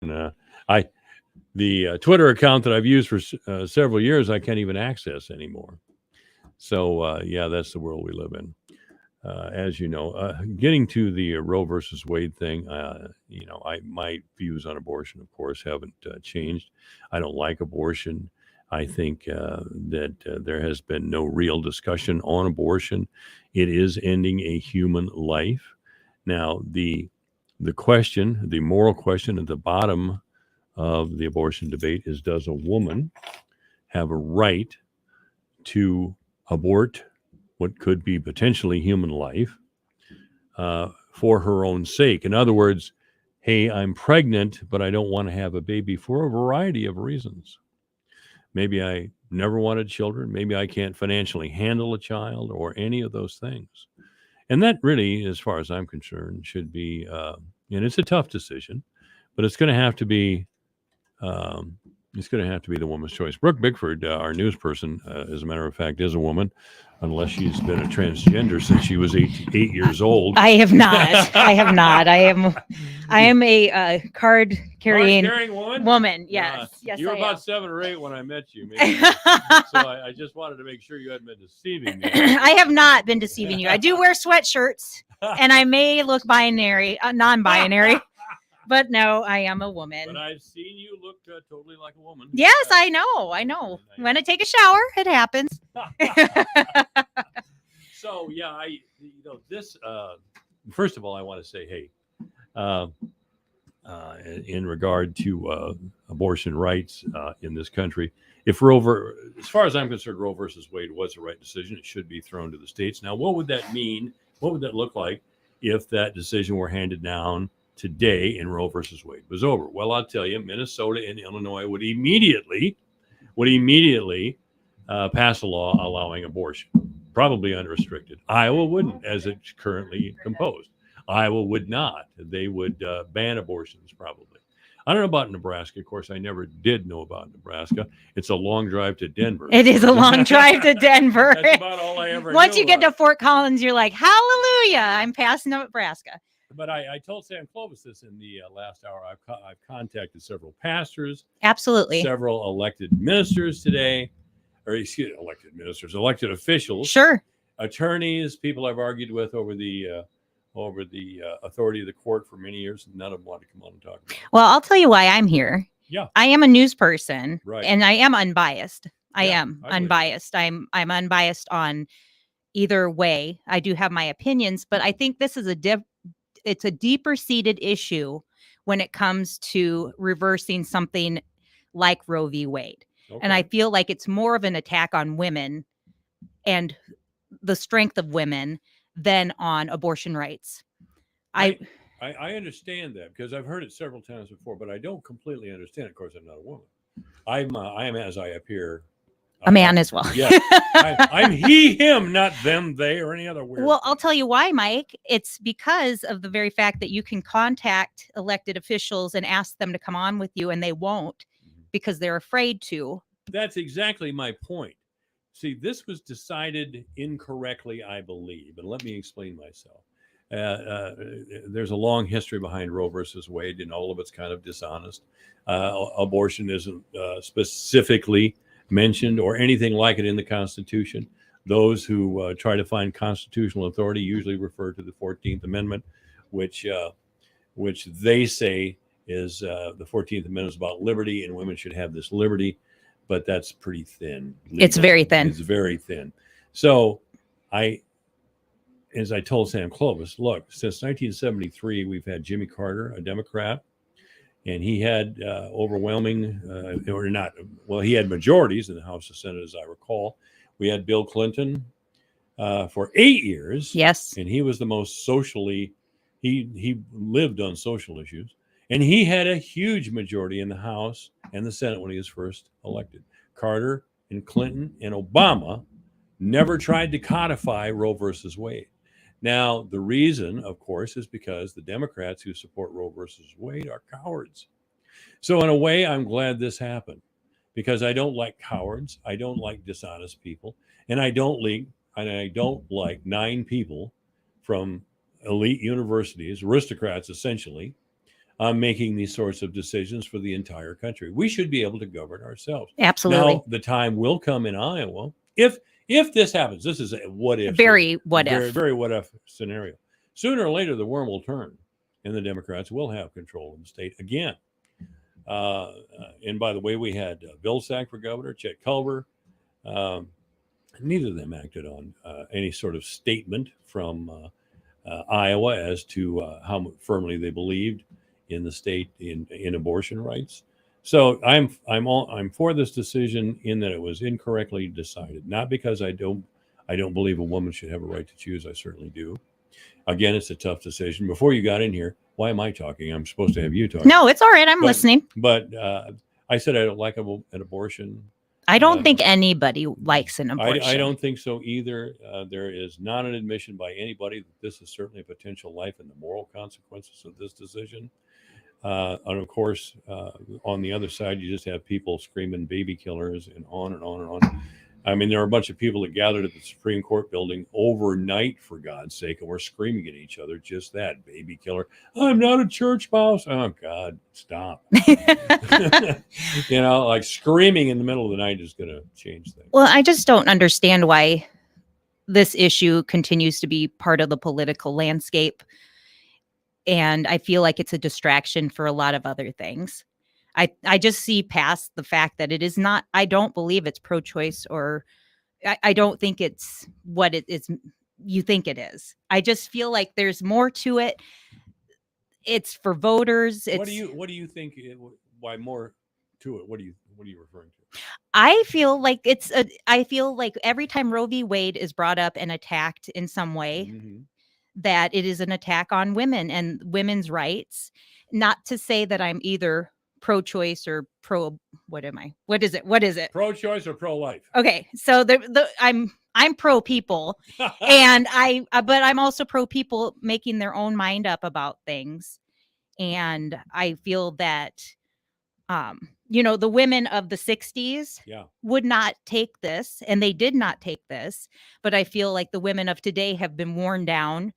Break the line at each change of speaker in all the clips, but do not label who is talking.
And the Twitter account that I've used for several years, I can't even access anymore. So yeah, that's the world we live in. As you know, getting to the Roe versus Wade thing, my views on abortion, of course, haven't changed. I don't like abortion. I think that there has been no real discussion on abortion. It is ending a human life. Now, the question, the moral question at the bottom of the abortion debate is: does a woman have a right to abort what could be potentially human life for her own sake? In other words, hey, I'm pregnant, but I don't want to have a baby for a variety of reasons. Maybe I never wanted children. Maybe I can't financially handle a child, or any of those things. And that really, as far as I'm concerned, should be, and it's a tough decision, but it's going to have to be um, it's going to have to be the woman's choice. Brooke Bickford, our news person, as a matter of fact, is a woman, unless she's been a transgender since she was 8 years old.
I have not. I have not. I am a card carrying woman. Yes. Yes.
You were
I
about
am.
7 or 8 when I met you. Maybe. So I just wanted to make sure you hadn't been deceiving me.
I have not been deceiving you. I do wear sweatshirts, and I may look binary, non-binary. But no, I am a woman.
But I've seen you look totally like a woman.
Yes, I know. I know. When I take a shower, it happens.
So yeah, this. First of all, I want to say, hey, in regard to abortion rights in this country, if as far as I'm concerned, Roe versus Wade was the right decision. It should be thrown to the states. Now, what would that mean? What would that look like if that decision were handed down today and Roe versus Wade was over? Well, I'll tell you, Minnesota and Illinois would immediately pass a law allowing abortion, probably unrestricted. Iowa wouldn't, as it's currently composed. Iowa would not. They would ban abortions, probably. I don't know about Nebraska. Of course, I never did know about Nebraska. It's a long drive to Denver.
It is a long drive to Denver.
That's about all I ever
Once
knew
you get to
of.
Fort Collins, you're like, hallelujah, I'm passing Nebraska.
But I told Sam Clovis this in the last hour. I've contacted several pastors,
Absolutely.
several elected ministers today, elected officials,
Sure.
attorneys, people I've argued with over the authority of the court for many years, and none of them want to come on and talk about it.
Well, I'll tell you why I'm here.
Yeah.
I am a news person,
Right.
and I am unbiased. I
Yeah,
am
I believe
unbiased. I'm unbiased on either way. I do have my opinions, but I think this is it's a deeper seated issue when it comes to reversing something like Roe v. Wade.
Okay.
And I feel like it's more of an attack on women and the strength of women than on abortion rights.
I understand that because I've heard it several times before, but I don't completely understand it. Of course, I'm not a woman. I am as I appear.
A man as well.
Yeah, I'm he, him, not them, they, or any other weird.
Well, I'll tell you why, Mike. It's because of the very fact that you can contact elected officials and ask them to come on with you, and they won't because they're afraid to.
That's exactly my point. See, this was decided incorrectly, I believe, and let me explain myself. There's a long history behind Roe versus Wade, and all of it's kind of dishonest. Abortion isn't specifically mentioned or anything like it in the Constitution. Those who try to find constitutional authority usually refer to the 14th Amendment, which they say is the 14th Amendment is about liberty, and women should have this liberty, but that's pretty thin.
It's very thin.
It's very thin. So as I told Sam Clovis, look, since 1973, we've had Jimmy Carter, a Democrat, and he had overwhelming, he had majorities in the House and Senate, as I recall. We had Bill Clinton for 8 years.
Yes.
And he was the most socially, he lived on social issues. And he had a huge majority in the House and the Senate when he was first elected. Carter and Clinton and Obama never tried to codify Roe versus Wade. Now, the reason, of course, is because the Democrats who support Roe versus Wade are cowards. So in a way, I'm glad this happened because I don't like cowards. I don't like dishonest people. And I don't like 9 people from elite universities, aristocrats essentially, making these sorts of decisions for the entire country. We should be able to govern ourselves.
Absolutely.
Now, the time will come in Iowa if this happens. This is a what if,
Very what
very,
if.
very what if scenario. Sooner or later, the worm will turn, and the Democrats will have control of the state again. And by the way, we had Vilsack for governor, Chet Culver. Neither of them acted on any sort of statement from Iowa as to how firmly they believed in the state in abortion rights. So I'm for this decision in that it was incorrectly decided, not because I don't believe a woman should have a right to choose. I certainly do. Again, it's a tough decision. Before you got in here, why am I talking? I'm supposed to have you talking.
No, it's all right. I'm listening.
But I said I don't like an abortion.
I don't think anybody likes an abortion.
I don't think so either. There is not an admission by anybody that this is certainly a potential life and the moral consequences of this decision. And of course, on the other side, you just have people screaming baby killers and on and on and on. I mean, there are a bunch of people that gathered at the Supreme Court building overnight, for God's sake, and we're screaming at each other, just that, baby killer. I'm not a church mouse. Oh, God, stop. Like screaming in the middle of the night is going to change things.
Well, I just don't understand why this issue continues to be part of the political landscape. And I feel like it's a distraction for a lot of other things. I just see past the fact that it is not, I don't believe it's pro-choice, or I don't think it's what it is you think it is. I just feel like there's more to it. It's for voters.
What do you think? Why more to it? What are you referring to?
I feel like I feel like every time Roe v. Wade is brought up and attacked in some way, that it is an attack on women and women's rights. Not to say that I'm either pro-choice or what am I? What is it?
Pro-choice or pro-life?
Okay, so I'm pro people, and but I'm also pro people making their own mind up about things, and I feel that the women of the 60s would not take this, and they did not take this, but I feel like the women of today have been worn down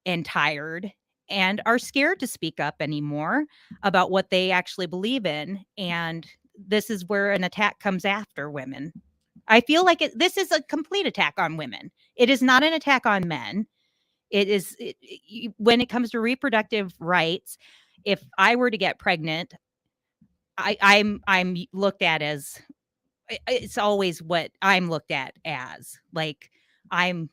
and tired and are scared to speak up anymore about what they actually believe in. And this is where an attack comes after women. I feel like this is a complete attack on women. It is not an attack on men. It is when it comes to reproductive rights. If I were to get pregnant, I'm looked at as, it's always what I'm looked at as. Like I'm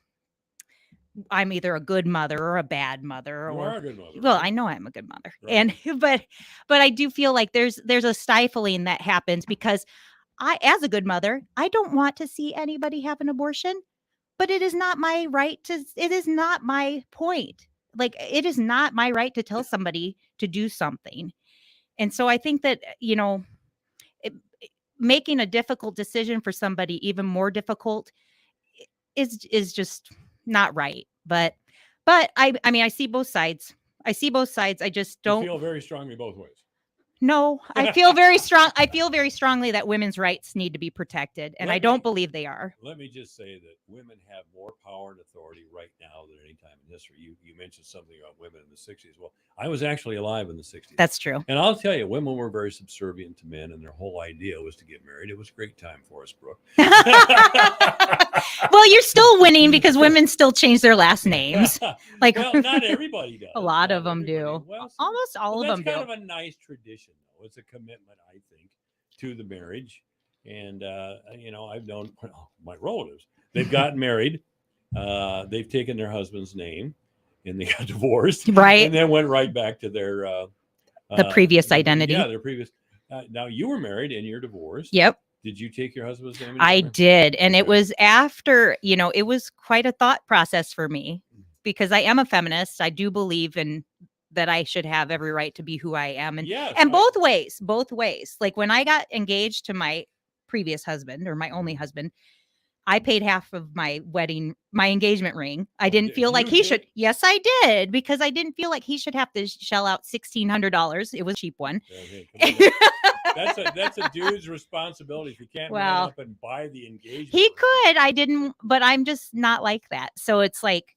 either a good mother or a bad mother.
You are a good mother.
Well, I know I'm a good mother.
Right.
And but I do feel like there's a stifling that happens because as a good mother, I don't want to see anybody have an abortion, but it is not my right it is not my point. Like, it is not my right to tell somebody to do something. And so I think that, making a difficult decision for somebody even more difficult is just not right. But I mean, I see both sides. I just don't
feel very strongly both ways.
No, I feel very strongly that women's rights need to be protected, and I don't believe they are.
Let me just say that women have more power and authority right now than any time in history. You mentioned something about women in the 60s. Well, I was actually alive in the 60s.
That's true.
And I'll tell you, women were very subservient to men, and their whole idea was to get married. It was a great time for us, Brooke.
Well, you're still winning because women still change their last names. Like,
well, not everybody does.
A lot of them do.
Well,
almost all of them do.
That's kind of a nice tradition, though. It's a commitment, I think, to the marriage. And, I've known my relatives. They've gotten married. They've taken their husband's name, and they got divorced.
Right.
And then went right back to their
the previous identity.
Yeah, their previous. Now, you were married and you're divorced.
Yep.
Did you take your husband's name?
I did. And it was after, it was quite a thought process for me because I am a feminist. I do believe in that I should have every right to be who I am. And both ways. Like, when I got engaged to my previous husband, or my only husband, I paid half of my engagement ring. I didn't feel like he should. Yes, I did, because I didn't feel like he should have to shell out $1,600. It was a cheap one.
Okay, that's a dude's responsibility. If you can't man up and buy the engagement.
He could. I didn't, but I'm just not like that. So it's like,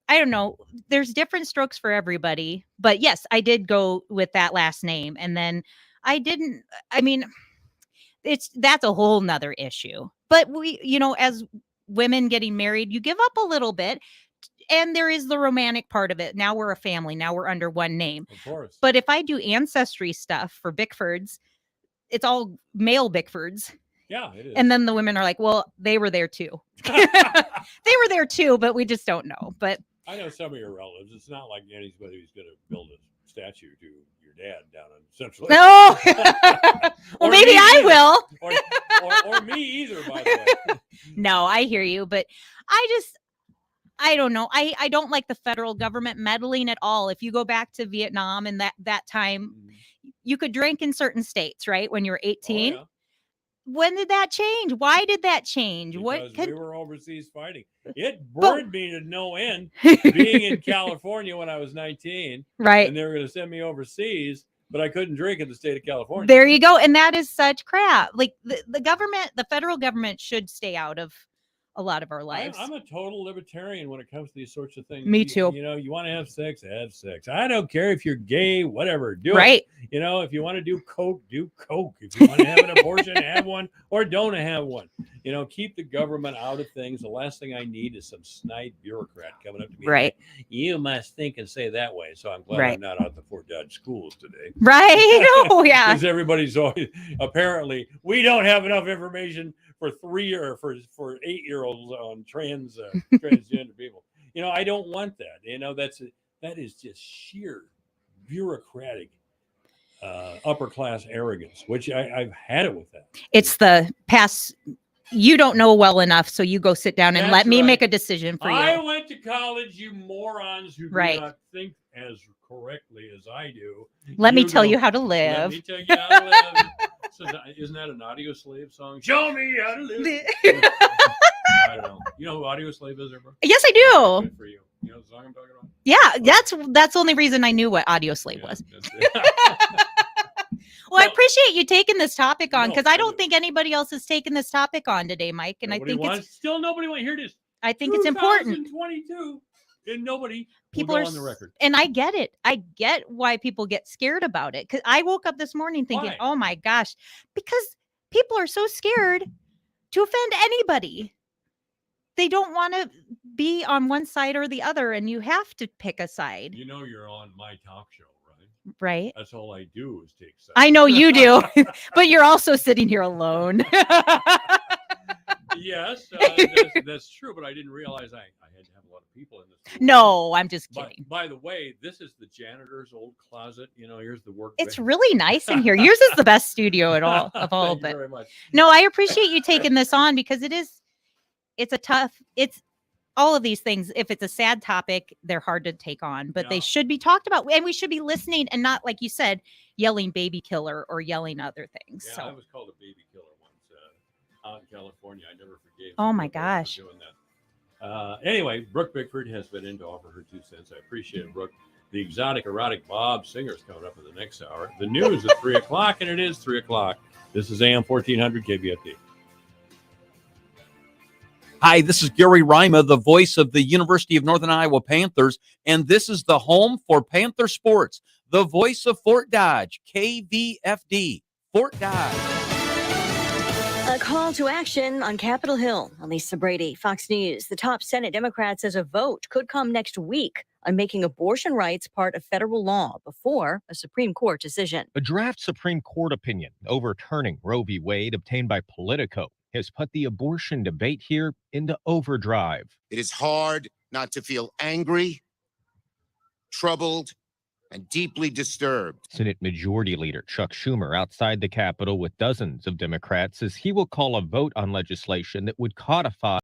I don't know. There's different strokes for everybody. But yes, I did go with that last name. And then I didn't, I mean, that's a whole nother issue. But we, as women getting married, you give up a little bit. And there is the romantic part of it. Now we're a family. Now we're under one name.
Of course.
But if I do ancestry stuff for Bickfords, it's all male Bickfords.
Yeah, it is.
And then the women are like, well, they were there too. They were there too, but we just don't know. But
I know some of your relatives. It's not like anybody who's going to build a statue to your dad down in Central.
no. Well,
Or
maybe
me
I
either.
will.
Or me either, by the way.
No, I hear you, but I don't know. I don't like the federal government meddling at all. If you go back to Vietnam and that time, you could drink in certain states, right? When you were 18.
Oh, yeah.
When did that change? Why did that change?
Because we were overseas fighting. It
But-
burned me to no end being in California when I was 19,
right.
and they were going to send me overseas, but I couldn't drink in the state of California.
There you go. And that is such crap. Like the government, the federal government should stay out of a lot of our lives.
I'm a total libertarian when it comes to these sorts of things.
Me too.
You want to have sex, have sex. I don't care if you're gay, whatever, do it.
Right.
If you want to do coke, do coke. If you want to have an abortion, have one, or don't have one. Keep the government out of things. The last thing I need is some snide bureaucrat coming up to me.
Right.
Like, you must think and say that way. So I'm glad
Right.
I'm not out the Fort Dodge schools today.
Right. Oh, yeah.
Because everybody's always, apparently, we don't have enough information for for 8-year-olds on transgender people. I don't want that. That is just sheer bureaucratic upper class arrogance, which I've had it with that.
It's the past. You don't know well enough, so you go sit down and
That's
let me
right.
make a decision for
I
you.
went to college, you morons who
Right.
do not think as correctly as I do.
Let me tell
go,
you how to
Let
live.
me tell you how to live. So isn't that an Audio Slave song? Show me how to live. I don't know. You know who Audio Slave is, bro?
Yes, I do.
Good for you. You know the song I'm talking about?
Yeah, that's the only reason I knew what Audio Slave
Yeah,
was.
that's it.
Well, I
Well,
appreciate you taking this topic on
No,
because I
I
don't
do.
think anybody else has taken this topic on today, Mike. And
Nobody
I think
wants, still nobody wants. Here it is.
I think it's important.
2022, and nobody
People
will
are
go on the record.
And I get it. I get why people get scared about it. Because I woke up this morning thinking,
Why?
oh my gosh, because people are so scared to offend anybody. They don't want to be on one side or the other, and you have to pick a side,
You're on my talk show, right?
right?
That's all I do is take sides.
I know you do, but you're also sitting here alone.
Yes, that's true, but I didn't realize I had to have a lot of people in this.
No, I'm just kidding.
By the way, this is the janitor's old closet. Here's the work.
It's really nice in here. Yours is the best studio at all of all
Thank
of
you
it.
very much.
No, I appreciate you taking this on because it's all of these things. If it's a sad topic, they're hard to take on, but they
Yeah.
should be talked about and we should be listening and not, like you said, yelling baby killer or yelling other things.
Yeah,
So
I was called a baby killer once out in California. I never forgave.
Oh
some
my
people for
gosh.
doing that. Anyway, Brooke Bickford has been in to offer her 2 cents. I appreciate it, Brooke. The exotic erotic Bob Singer's coming up in the next hour. The news at 3 o'clock, and it is 3 o'clock. This is AM 1400 KBFD.
Hi, this is Gary Rima, the voice of the University of Northern Iowa Panthers, and this is the home for Panther Sports, the voice of Fort Dodge, KVFD, Fort Dodge.
A call to action on Capitol Hill. Elisa Brady, Fox News. The top Senate Democrat says a vote could come next week on making abortion rights part of federal law before a Supreme Court decision.
A draft Supreme Court opinion overturning Roe v. Wade obtained by Politico has put the abortion debate here into overdrive.
It is hard not to feel angry, troubled, and deeply disturbed.
Senate Majority Leader Chuck Schumer outside the Capitol with dozens of Democrats says he will call a vote on legislation that would codify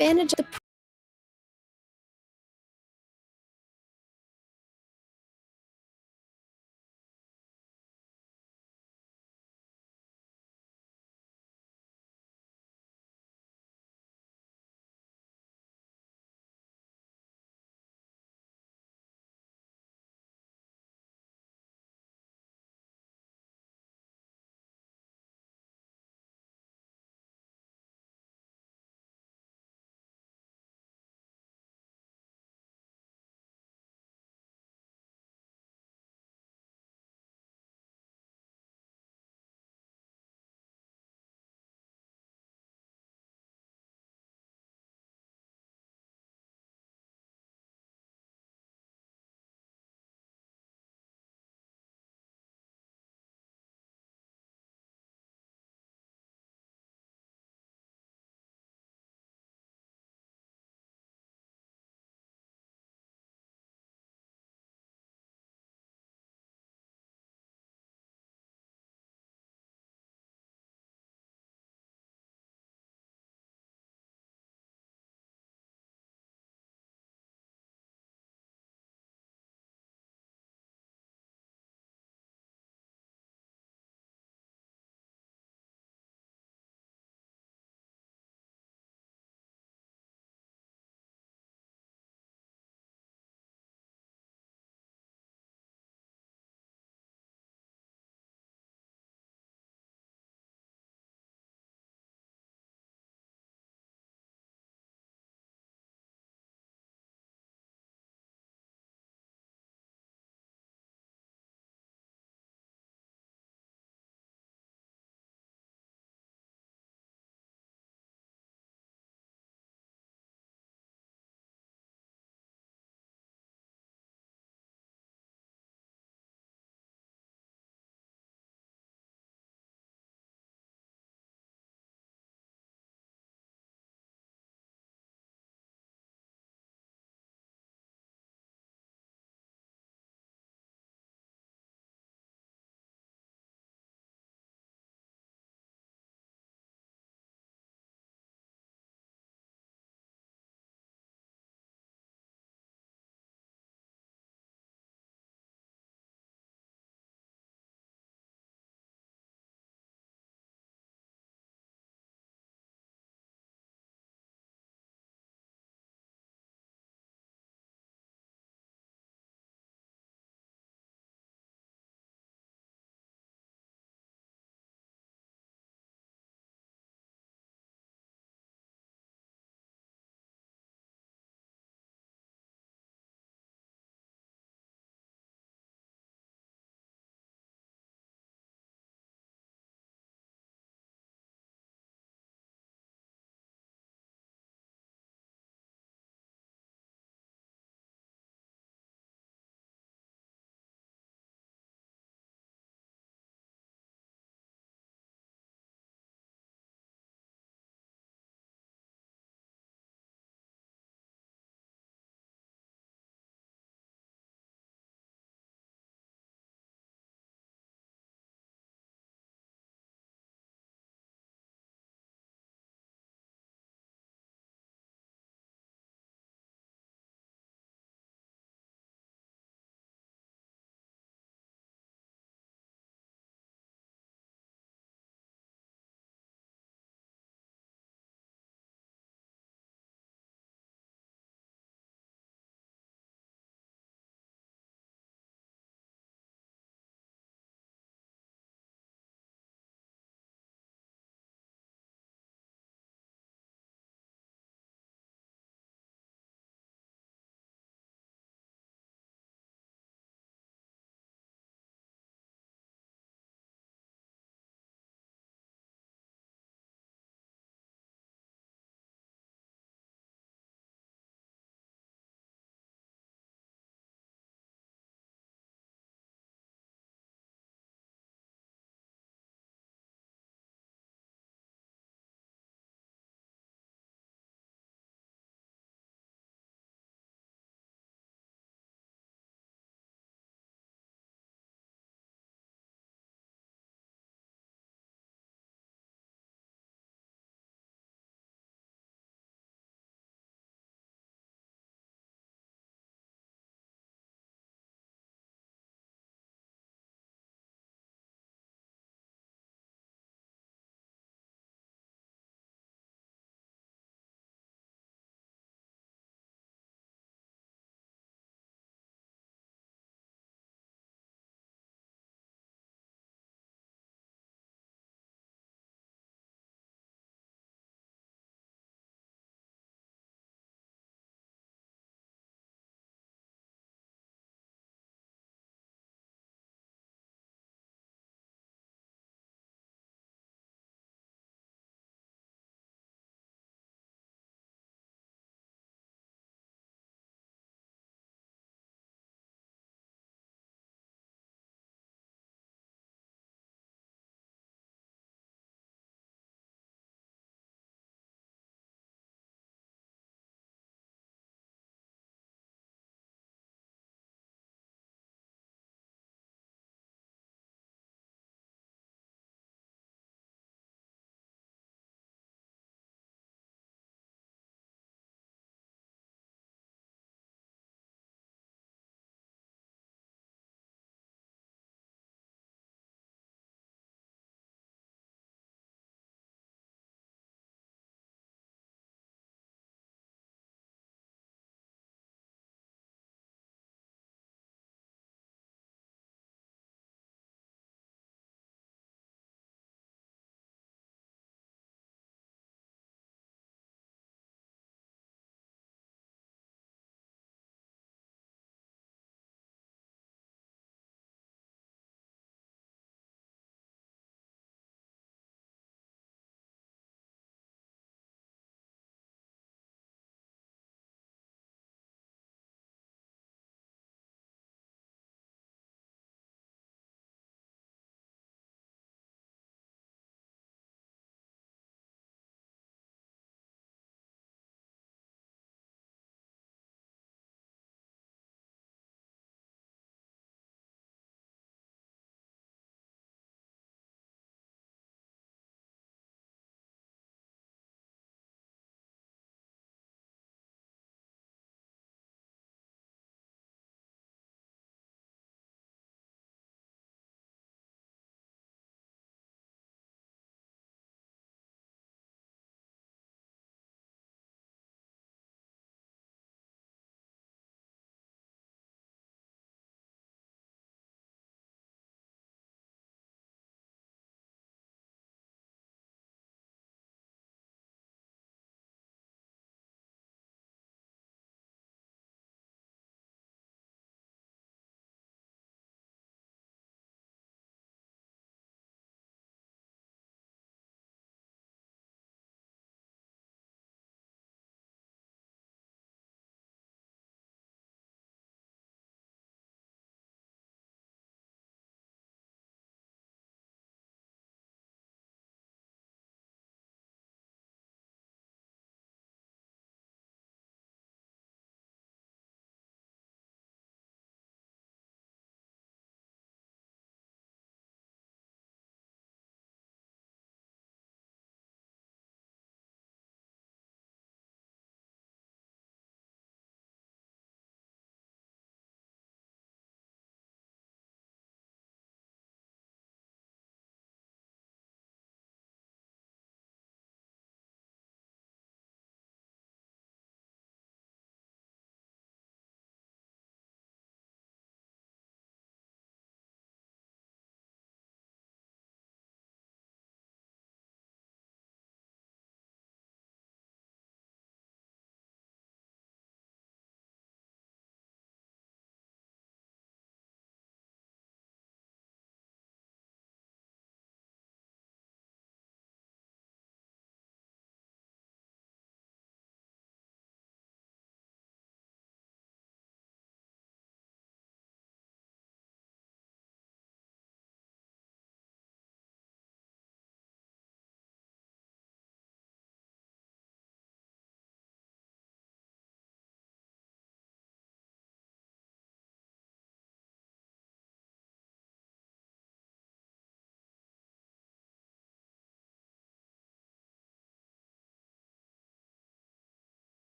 advantage of the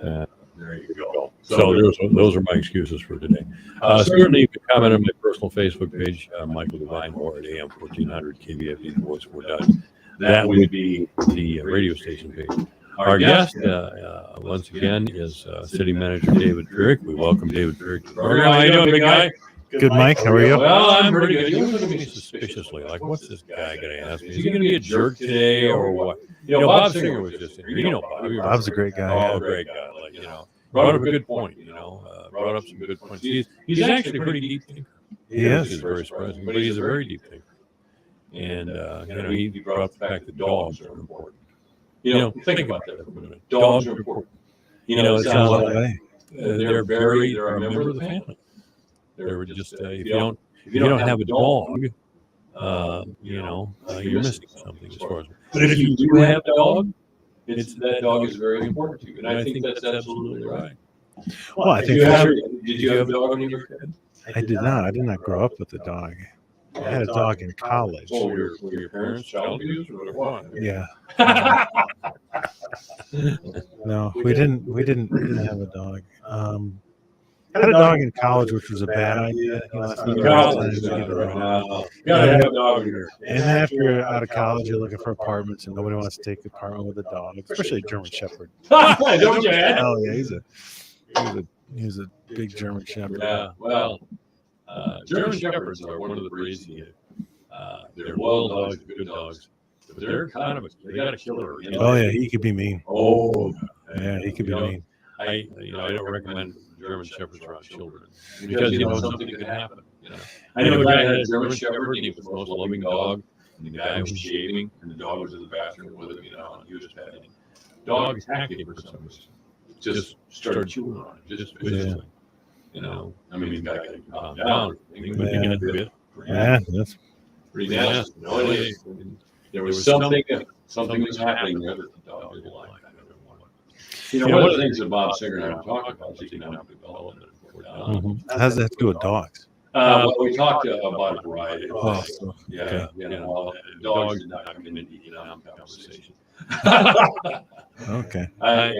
There you go. So those are my excuses for today. Certainly, you can comment on my personal Facebook page, Michael Devine, or at AM 1400 KVFD's Voice for Dodge. That would be the radio station page. Our guest, once again, is City Manager David Pierick. We welcome David Pierick to the program. How you doing, big guy?
Good, Mike. How are you?
Well, I'm pretty good. You look at me suspiciously, like, what's this guy going to ask me? Is he going to be a jerk today or what? Bob Singer was just in here. You know Bob.
Bob's a great guy.
Oh, great guy. Like, brought up a good point, brought up some good points. He's actually a pretty deep thinker.
He is.
Which is very surprising, but he's a very deep thinker. And, he brought up the fact that dogs are important. Think about that for a minute. Dogs are important. It sounds like they're a member of the family. They're just, if you don't have a dog, you're missing something as far as. But if you do have a dog, that dog is very important to you, and I think that's absolutely right.
Well, I think
did you have a dog when you were a kid?
I did not. I did not grow up with a dog. I had a dog in college.
Oh, were your parents child abused or what?
Yeah. No, we didn't have a dog. I had a dog in college, which was a bad idea. That's not the right time to get a dog.
Gotta have a dog here.
And after you're out of college, you're looking for apartments, and nobody wants to take an apartment with a dog, especially a German Shepherd.
Don't you?
Oh yeah, he's a big German Shepherd.
Yeah, well, German Shepherds are one of the breeds. They're loyal dogs, good dogs, but they're kind of they got a killer.
Oh yeah, he could be mean.
Oh,
Yeah, he could be mean.
I don't recommend German Shepherds around children because something can happen. I know a guy had a German Shepherd and he was the most loving dog, and the guy was shaving and the dog was in the bathroom with him, and he was petting him. Dog attacked him for some reason. Just started chewing on it, just viciously. I mean, the guy got calm down. But he got bit.
Yeah, that's
Pretty nasty. There was something was happening there that the dog didn't like. One of the things that Bob Singer and I were talking about is economic development.
How does that have to do with dogs?
Well, we talked about a variety of
Oh,
things.
so,
Yeah, dogs did not come into economic conversation.
okay.
I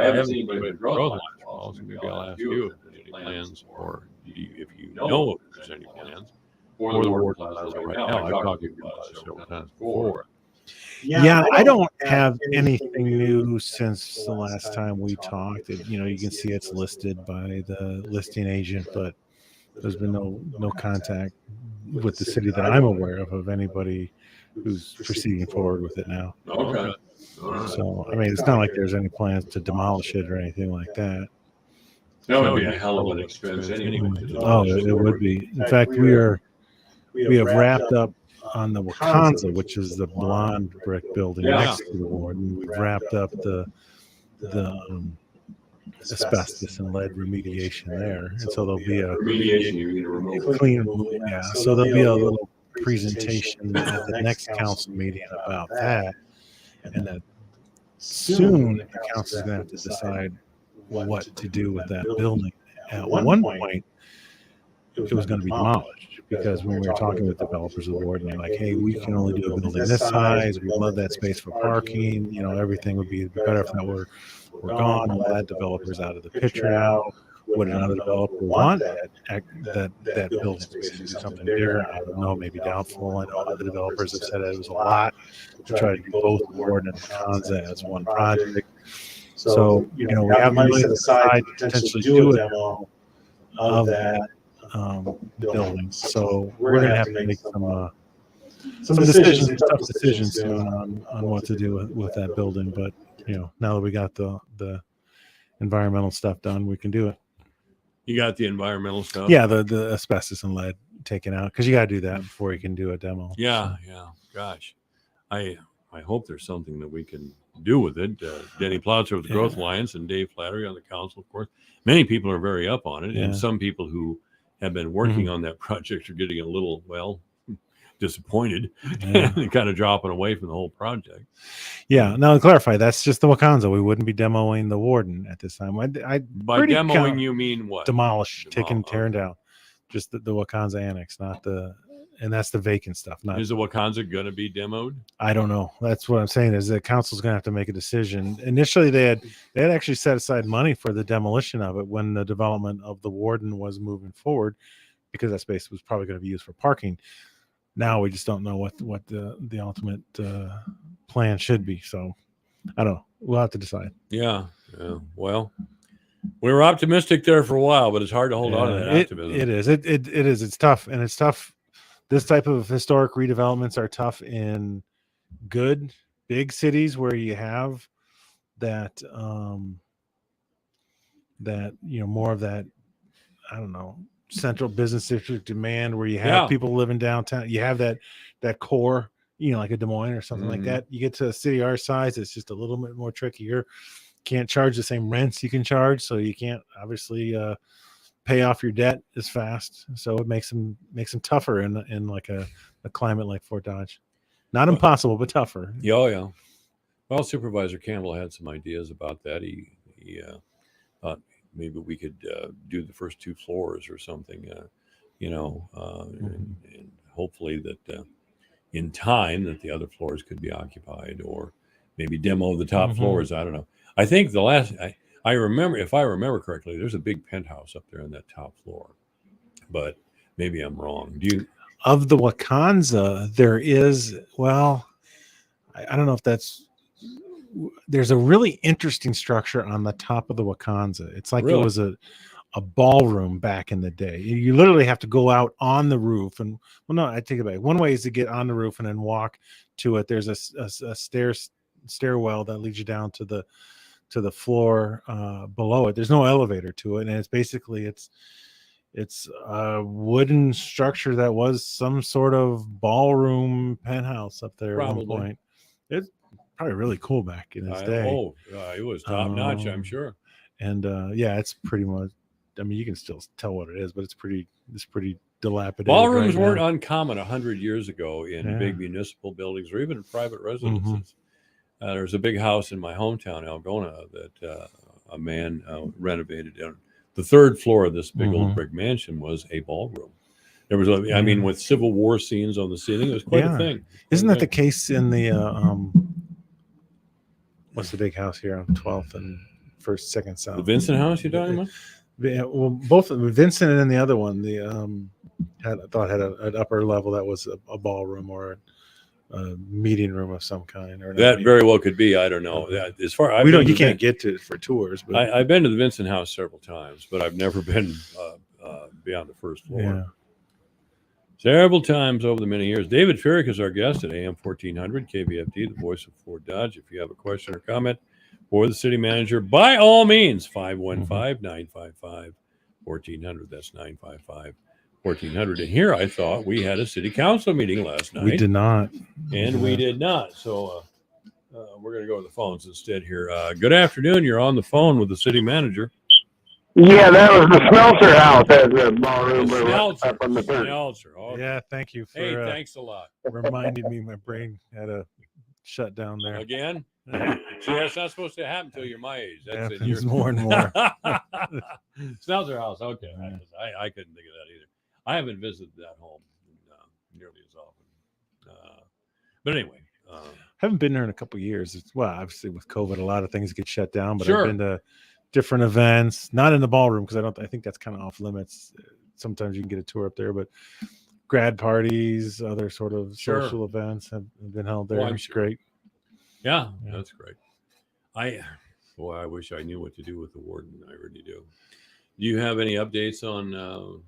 haven't seen anybody with growth lines. Also, maybe I'll ask you if there's any plans, or if you know if there's any plans for the Ward Plaza right now. I've talked to you about it several times before.
Yeah, I don't have anything new since the last time we talked. You can see it's listed by the listing agent, but there's been no contact with the city that I'm aware of anybody who's proceeding forward with it now.
Okay.
So, I mean, it's not like there's any plans to demolish it or anything like that.
That would be a hell of an expense anyway.
Oh, it would be. In fact, we have wrapped up on the Wakanza, which is the blonde brick building next to the ward. And we've wrapped up the asbestos and lead remediation there. And so there'll be a
Remediation, you mean to remove.
clean, yeah. So there'll be a little presentation at the next council meeting about that. And that soon the council is going to have to decide what to do with that building. At one point, it was going to be demolished because when we were talking with developers of the ward, and they're like, "Hey, we can only do a building this size. We love that space for parking. Everything would be better if that were gone. Well, that developer's out of the picture now. Would another developer want that building space to do something different? I don't know. Maybe doubtful. I know other developers have said it was a lot to try to do both the ward and the Kanza as one project. So we have money set aside to potentially do a demo of that building. So we're going to have to make some decisions, tough decisions soon on what to do with that building. But now that we got the environmental stuff done, we can do it.
You got the environmental stuff?
Yeah, the asbestos and lead taken out because you got to do that before you can do a demo.
Yeah. Gosh, I hope there's something that we can do with it. Denny Plotzer of the Growth Alliance and Dave Flattery on the council, of course. Many people are very up on it, and some people who have been working on that project are getting a little, disappointed and kind of dropping away from the whole project.
Yeah. Now to clarify, that's just the Wakanza. We wouldn't be demoing the Warden at this time.
By demoing, you mean what?
Tearing down. Just the Wakanza annex, not the and that's the vacant stuff. Not
Is the Wakanza going to be demoed?
I don't know. That's what I'm saying is the council's going to have to make a decision. Initially, they had actually set aside money for the demolition of it when the development of the Warden was moving forward, because that space was probably going to be used for parking. Now we just don't know what the ultimate plan should be. So I don't know. We'll have to decide.
Yeah. Well, we were optimistic there for a while, but it's hard to hold on to that optimism.
It is. It is. It's tough, and it's tough. This type of historic redevelopments are tough in good big cities where you have that more of that, I don't know, central business district demand, where you have people living downtown. You have that core, like a Des Moines or something like that. You get to a city our size, it's just a little bit more trickier. Can't charge the same rents you can charge, so you can't obviously pay off your debt as fast. So it makes them tougher in like a climate like Fort Dodge. Not impossible, but tougher.
Yeah. Well, Supervisor Campbell had some ideas about that. He thought maybe we could do the first 2 floors or something, and hopefully that in time that the other floors could be occupied, or maybe demo the top floors. I don't know. I think the last I remember, if I remember correctly, there's a big penthouse up there on that top floor, but maybe I'm wrong. Do you?
Of the Wakanza, there is, well, I don't know if there's a really interesting structure on the top of the Wakanza. It's like
Really?
It was a ballroom back in the day. You literally have to go out on the roof, and no, I take it back. One way is to get on the roof and then walk to it. There's a stairwell that leads you down to the floor below it. There's no elevator to it, and it's basically it's a wooden structure that was some sort of ballroom penthouse up there at one point. It's probably really cool back in its day.
It was top notch, I'm sure.
And it's pretty much. I mean, you can still tell what it is, but it's pretty dilapidated.
Ballrooms
right
weren't
now.
uncommon 100 years ago in big municipal buildings or even in private residences. There's a big house in my hometown, Algona, that a man renovated. The 3rd floor of this big old brick mansion was a ballroom. There was, with Civil War scenes on the ceiling, it was quite a thing.
Isn't that the case in the what's the big house here on 12th and 1st, 2nd South?
The Vincent House you're talking about?
Yeah, well, both of them, Vincent and then the other one, had an upper level that was a ballroom or a meeting room of some kind. Or
that very well could be. I don't know. As far
you can't get to it for tours. But
I've been to the Vincent House several times, but I've never been beyond the 1st floor.
Yeah.
Several times over the many years. David Ferrick is our guest at AM 1400 KVFD, the voice of Fort Dodge. If you have a question or comment for the city manager, by all means, 515-955-1400. That's 955-1400. And here I thought we had a city council meeting last night.
We did not.
And we did not. So we're going to go to the phones instead here. Good afternoon. You're on the phone with the city manager.
Yeah, that was the Smelter House at the ballroom up on the third.
Smelter. Okay.
Yeah, thank you for
Hey, thanks a lot.
reminding me. My brain had a shut down there.
Again? See, that's not supposed to happen until you're my age. That's in
Happens
your
more and more.
Smelter House. Okay. I couldn't think of that either. I haven't visited that home nearly as often. But anyway.
Haven't been there in a couple of years. Obviously with COVID, a lot of things get shut down, but
Sure.
I've been to different events, not in the ballroom because I think that's kind of off limits. Sometimes you can get a tour up there, but grad parties, other sort of social events have been held there.
I'm
It's
sure.
great.
Yeah, that's great. I wish I knew what to do with the warden. I really do. Do you have any updates on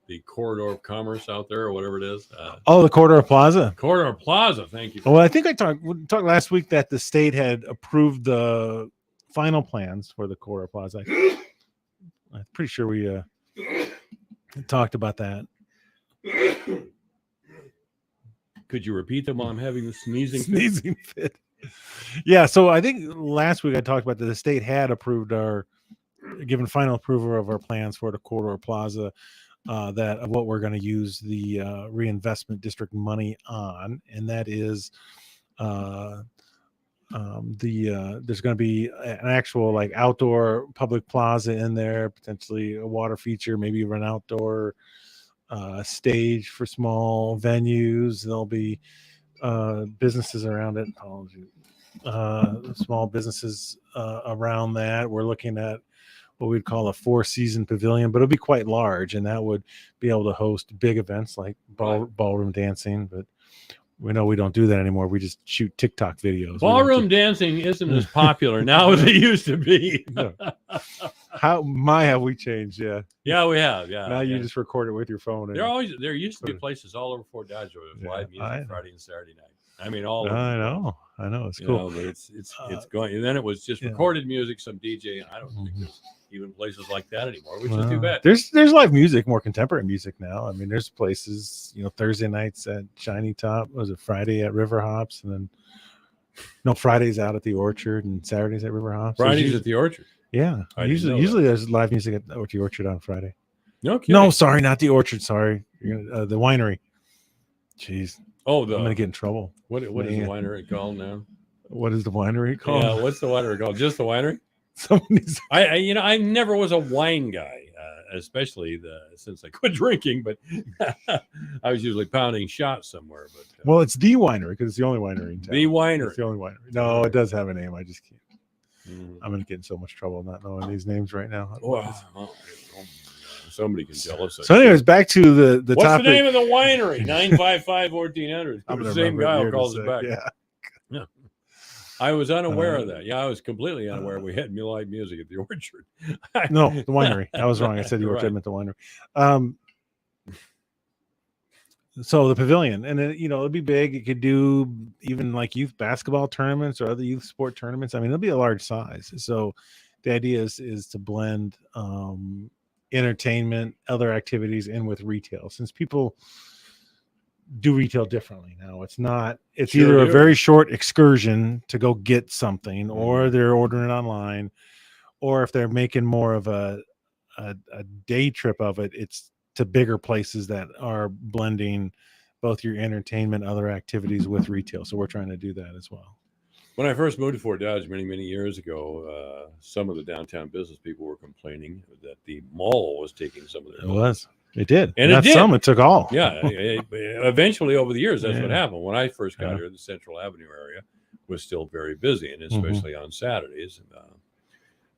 the Corridor of Commerce out there or whatever it is?
The Corridor Plaza.
Corridor Plaza. Thank you.
Well, I think we talked last week that the state had approved the final plans for the Corridor Plaza. I'm pretty sure we talked about that.
Could you repeat them while I'm having the
sneezing fit? Yeah, so I think last week I talked about that the state had given final approval of our plans for the Corridor Plaza, that of what we're going to use the reinvestment district money on, and that is there's going to be an actual like outdoor public plaza in there, potentially a water feature, maybe an outdoor stage for small venues. There'll be businesses around it. Small businesses around that. We're looking at what we'd call a 4-season pavilion, but it'll be quite large, and that would be able to host big events like ballroom dancing. But we know we don't do that anymore. We just shoot TikTok videos.
Ballroom dancing isn't as popular now as it used to be.
No. Have we changed? Yeah.
Yeah, we have. Yeah.
Now you
yeah.
just record it with your phone.
There used to be places all over Fort Dodge where there was live music Friday and Saturday night. I mean, all over.
I know. It's cool.
But it's going. And then it was just recorded music, some DJ. And I don't think there's even places like that anymore, which is too bad.
There's live music, more contemporary music now. I mean, there's places, Thursday nights at Shiny Top. Was it Friday at River Hops, and then Fridays out at the Orchard, and Saturdays at River Hops.
Fridays at the Orchard.
Yeah, usually there's live music at the Orchard on Friday.
No kidding.
No, sorry, not the Orchard. Sorry, the winery. Jeez.
Oh,
I'm gonna get in trouble.
What is the winery called now?
What is the winery called?
Yeah, what's the winery called? Just the winery?
Somebody's.
I never was a wine guy, especially since I quit drinking. But I was usually pounding shots somewhere. But
well, it's the winery because it's the only winery in town.
The winery.
It's the only winery. No, it does have a name. I just can't. I'm gonna get in so much trouble not knowing these names right now.
Well, somebody can tell us.
So, anyways, back to the
What's
topic.
the name of the winery? 955-1400.
I'm
The same guy who calls
it
it back.
Yeah.
I was unaware of that. Yeah, I was completely unaware we had live music at the Orchard.
No, the winery. I was wrong. I said the Orchard.
Right.
I meant the winery. So the pavilion, and then it'll be big. It could do even like youth basketball tournaments or other youth sport tournaments. I mean, it'll be a large size. So the idea is to blend entertainment, other activities in with retail, since people do retail differently now. It's
Sure
either a
do.
very short excursion to go get something, or they're ordering it online, or if they're making more of a day trip of it, it's to bigger places that are blending both your entertainment, other activities with retail. So we're trying to do that as well.
When I first moved to Fort Dodge many, many years ago, some of the downtown business people were complaining that the mall was taking some of their
It did.
And
not
it did.
some, it took all.
Yeah. Eventually, over the years, that's what
Yeah.
happened. When I first got
Yeah.
here, the Central Avenue area was still very busy, and especially on Saturdays.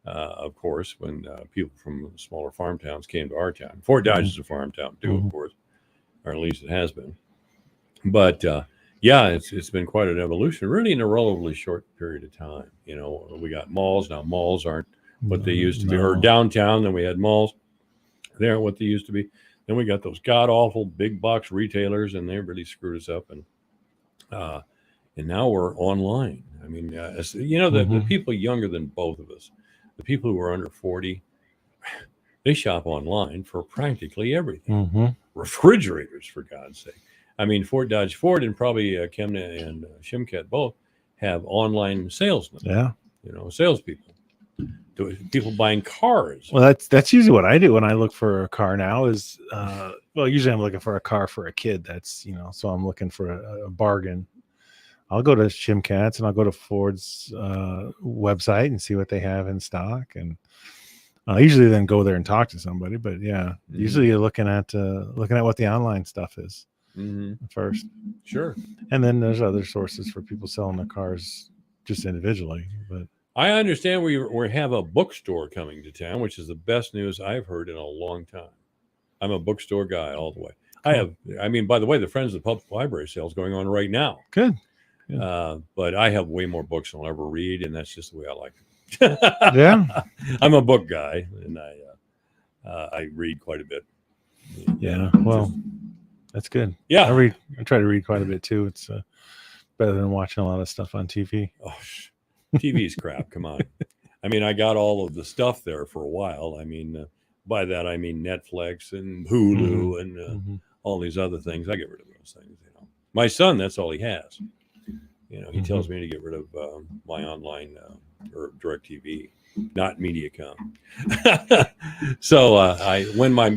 Of course, when people from smaller farm towns came to our town. Fort Dodge is a farm town too, of course, or at least it has been. But yeah, it's been quite an evolution, really, in a relatively short period of time. We got malls now. Malls aren't what they used to be. Or
No.
downtown, then we had malls. They aren't what they used to be. Then we got those god awful big box retailers, and they really screwed us up. And now we're online. I mean, the people younger than both of us, the people who are under 40, they shop online for practically everything. Refrigerators, for God's sake. I mean, Fort Dodge Ford and probably Kemna and Shimkat both have online salesmen.
Yeah.
Salespeople. People buying cars.
Well, that's usually what I do when I look for a car now is, usually I'm looking for a car for a kid. That's, so I'm looking for a bargain. I'll go to Shimkat's and I'll go to Ford's website and see what they have in stock. And I usually then go there and talk to somebody, but yeah, usually you're looking at what the online stuff is first.
Sure.
And then there's other sources for people selling their cars just individually, but
I understand we have a bookstore coming to town, which is the best news I've heard in a long time. I'm a bookstore guy all the way. By the way, the Friends of the Public Library sale is going on right now.
Good.
But I have way more books than I'll ever read, and that's just the way I like it.
Yeah.
I'm a book guy, and I read quite a bit.
Yeah. Well, that's good.
Yeah.
I try to read quite a bit too. It's better than watching a lot of stuff on TV.
Oh, TV's crap. Come on. I mean, I got all of the stuff there for a while. I mean, by that I mean Netflix and Hulu and all these other things. I get rid of those things. My son, that's all he has. He tells me to get rid of my online or DirecTV, not MediaCom. So I think when my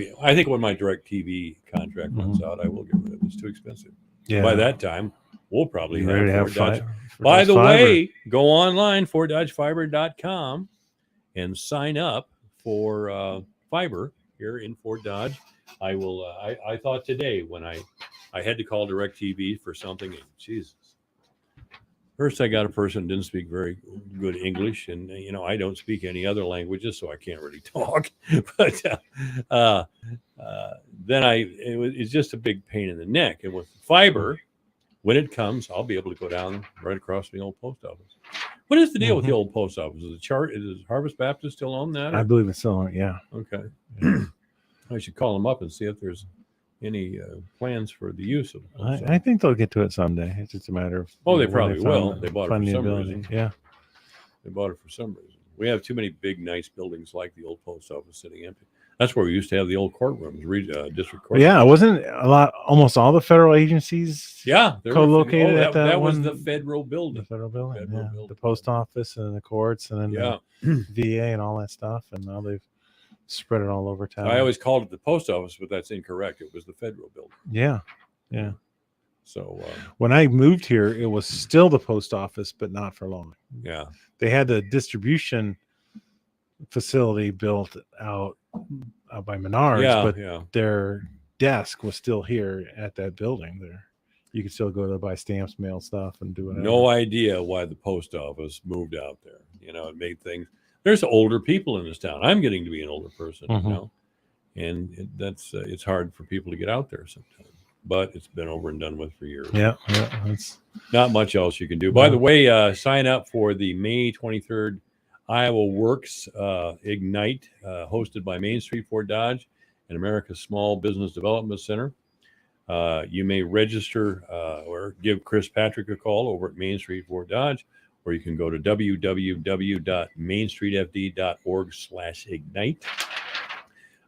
DirecTV contract runs out, I will get rid of it. It's too expensive.
Yeah.
By that time, we'll probably
You ready to
have Fort
have
Dodge.
fi-
By the
fiber.
way, go online, FortDodgeFiber.com, and sign up for fiber here in Fort Dodge. I will. I thought today when I had to call DirecTV for something. And Jesus. First, I got a person who didn't speak very good English, and I don't speak any other languages, so I can't really talk. But then it's just a big pain in the neck. And with fiber, when it comes, I'll be able to go down right across from the old post office. What is the deal with the old post office? Is Harvest Baptist still own that?
I believe it's still on. Yeah.
Okay. I should call them up and see if there's any plans for the use of it.
I think they'll get to it someday. It's just a matter of.
Oh, they
when
probably will.
find-
They bought it
find
for
the
some
ability.
reason.
Yeah.
They bought it for some reason. We have too many big, nice buildings like the old post office sitting empty. That's where we used to have the old courtrooms, district court.
Yeah, wasn't a lot. Almost all the federal agencies.
Yeah, they were-
Co-located at that
that was
one-
the federal
The
building.
federal building.
Federal
Yeah.
building.
The post office and the courts and then
Yeah,
the VA and all that stuff. And now they've spread it all over town.
I always called it the post office, but that's incorrect. It was the federal building.
Yeah. Yeah.
So
When I moved here, it was still the post office, but not for long.
yeah,
They had the distribution facility built out by Menards,
yeah,
but
yeah.
their desk was still here at that building there. You could still go there, buy stamps, mail stuff, and do whatever.
No idea why the post office moved out there. It made things. There's older people in this town. I'm getting to be an older person,
Mhm.
and that's it's hard for people to get out there sometimes. But it's been over and done with for years.
Yeah, yeah. That's
Not much else you can do. By
No.
the way, sign up for the May 23rd Iowa Works Ignite, hosted by Main Street Ford Dodge and America's Small Business Development Center. You may register or give Chris Patrick a call over at Main Street Ford Dodge, or you can go to www.mainstreetfd.org/ignite.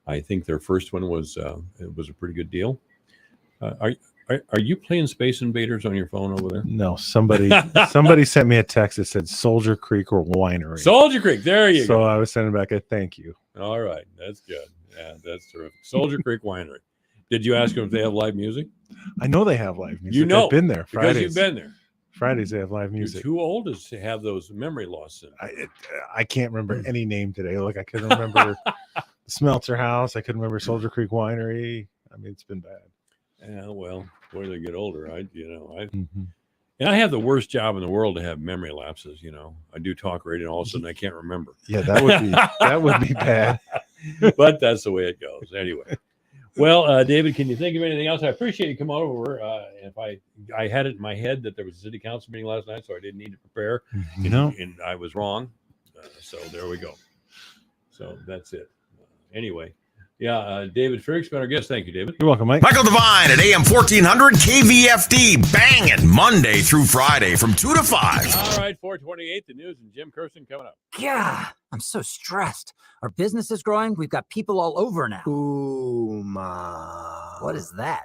I think their first one was a pretty good deal. Are you playing Space Invaders on your phone over there?
no. Somebody sent me a text that said Soldier Creek or Winery.
Soldier Creek, there you
So
go.
I was sending back a thank you.
All right, that's good. Yeah, that's terrific. Soldier Creek Winery. Did you ask them if they have live music?
I know they have live music.
You know,
I've been there.
Because
Fridays.
you've been there.
Fridays they have live
You're
music.
too old to have those memory loss syndrome.
I can't remember any name today. Like I couldn't remember the Smelter House. I couldn't remember Soldier Creek Winery. I mean, it's been bad.
Yeah, well, where they get older,
Mhm.
and I have the worst job in the world to have memory lapses. I do talk radio, and all of a sudden I can't remember.
Yeah, that would be bad.
But that's the way it goes. Anyway, well, David, can you think of anything else? I appreciate you coming over. If I had it in my head that there was a city council meeting last night, so I didn't need to prepare.
No.
And I was wrong. So there we go. So that's it. Anyway, yeah, David Friggs been our guest. Thank you, David.
You're welcome, Mike.
Michael Devine at AM 1400 KVFD, banging Monday through Friday from 2 to 5.
All right, 428, the news, and Jim Kirsten coming up.
Yeah, I'm so stressed. Our business is growing. We've got people all over now.
Ooh,
What is that?